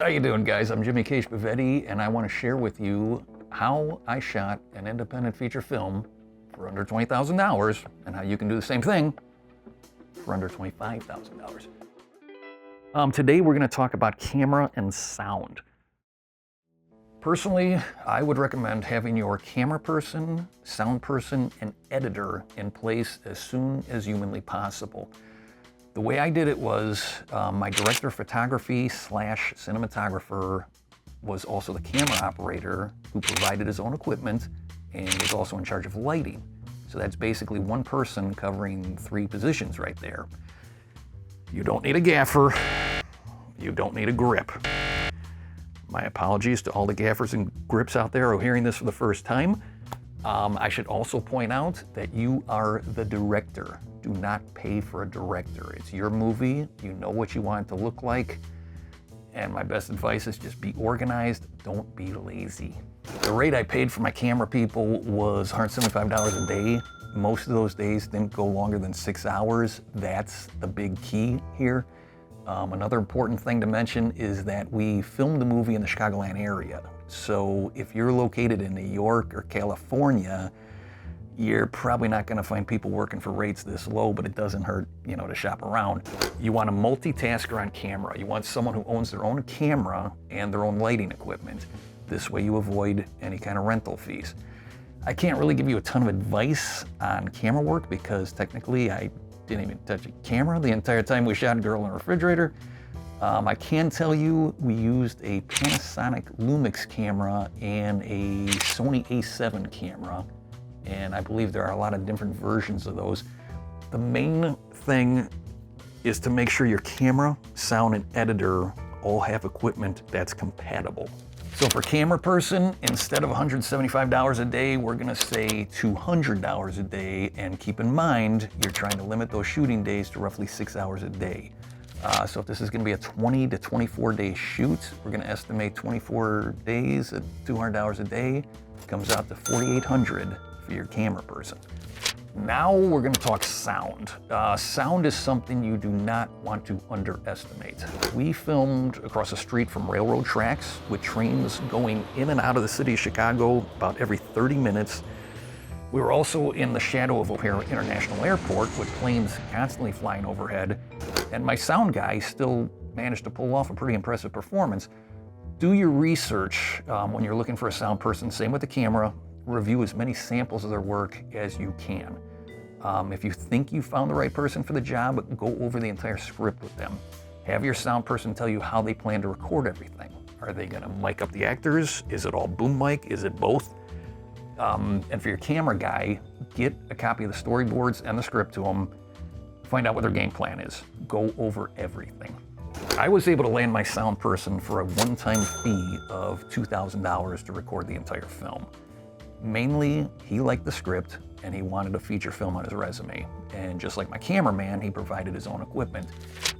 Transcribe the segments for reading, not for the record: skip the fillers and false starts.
How you doing, guys? I'm Jimmy Kāsh Bevetti, and I want to share with you how I shot an independent feature film for under $20,000 and how you can do the same thing for under $25,000. Today we're going to talk about camera and sound. Personally, I would recommend having your camera person, sound person, and editor in place as soon as humanly possible. The way I did it was my director of photography / cinematographer was also the camera operator who provided his own equipment and was also in charge of lighting. So that's basically one person covering 3 positions right there. You don't need a gaffer. You don't need a grip. My apologies to all the gaffers and grips out there who are hearing this for the first time. I should also point out that you are the director. Do not pay for a director. It's your movie. You know what you want it to look like. And my best advice is just be organized. Don't be lazy. The rate I paid for my camera people was $175 a day. Most of those days didn't go longer than 6 hours. That's the big key here. Another important thing to mention is that we filmed the movie in the Chicagoland area. So if you're located in New York or California, you're probably not going to find people working for rates this low, but it doesn't hurt, to shop around. You want a multitasker on camera. You want someone who owns their own camera and their own lighting equipment. This way you avoid any kind of rental fees. I can't really give you a ton of advice on camera work because technically I didn't even touch a camera the entire time we shot Girl in a Refrigerator. I can tell you we used a Panasonic Lumix camera and a Sony A7 camera, and I believe there are a lot of different versions of those. The main thing is to make sure your camera, sound, and editor all have equipment that's compatible. So for camera person, instead of $175 a day, we're gonna say $200 a day, and keep in mind, you're trying to limit those shooting days to roughly 6 hours a day. So if this is gonna be a 20 to 24 day shoot, we're gonna estimate 24 days at $200 a day. Comes out to $4,800 for your camera person. Now we're gonna talk sound. Sound is something you do not want to underestimate. We filmed across the street from railroad tracks with trains going in and out of the city of Chicago about every 30 minutes. We were also in the shadow of O'Hare International Airport with planes constantly flying overhead. And my sound guy still managed to pull off a pretty impressive performance. Do your research when you're looking for a sound person. Same with the camera. Review as many samples of their work as you can. If you think you found the right person for the job, go over the entire script with them. Have your sound person tell you how they plan to record everything. Are they gonna mic up the actors? Is it all boom mic? Is it both? And for your camera guy, get a copy of the storyboards and the script to them. Find out what their game plan is. Go over everything. I was able to land my sound person for a one-time fee of $2,000 to record the entire film. Mainly, he liked the script and he wanted a feature film on his resume. And just like my cameraman, he provided his own equipment.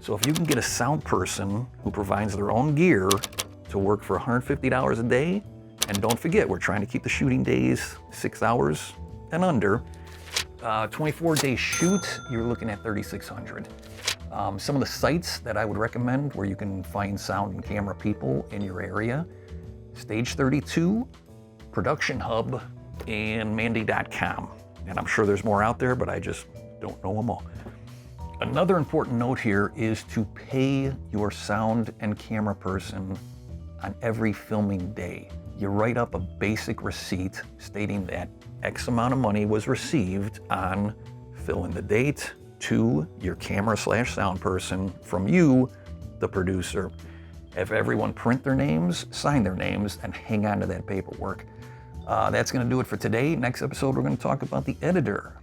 So if you can get a sound person who provides their own gear to work for $150 a day, and don't forget, we're trying to keep the shooting days 6 hours and under. 24-day shoot, you're looking at $3,600. Some of the sites that I would recommend where you can find sound and camera people in your area: Stage 32, Production Hub, and Mandy.com. And I'm sure there's more out there, but I just don't know them all. Another important note here is to pay your sound and camera person on every filming day. You write up a basic receipt stating that X amount of money was received on fill in the date to your camera / sound person from you, the producer. Have everyone print their names, sign their names, and hang on to that paperwork. That's gonna do it for today. Next episode, we're gonna talk about the editor.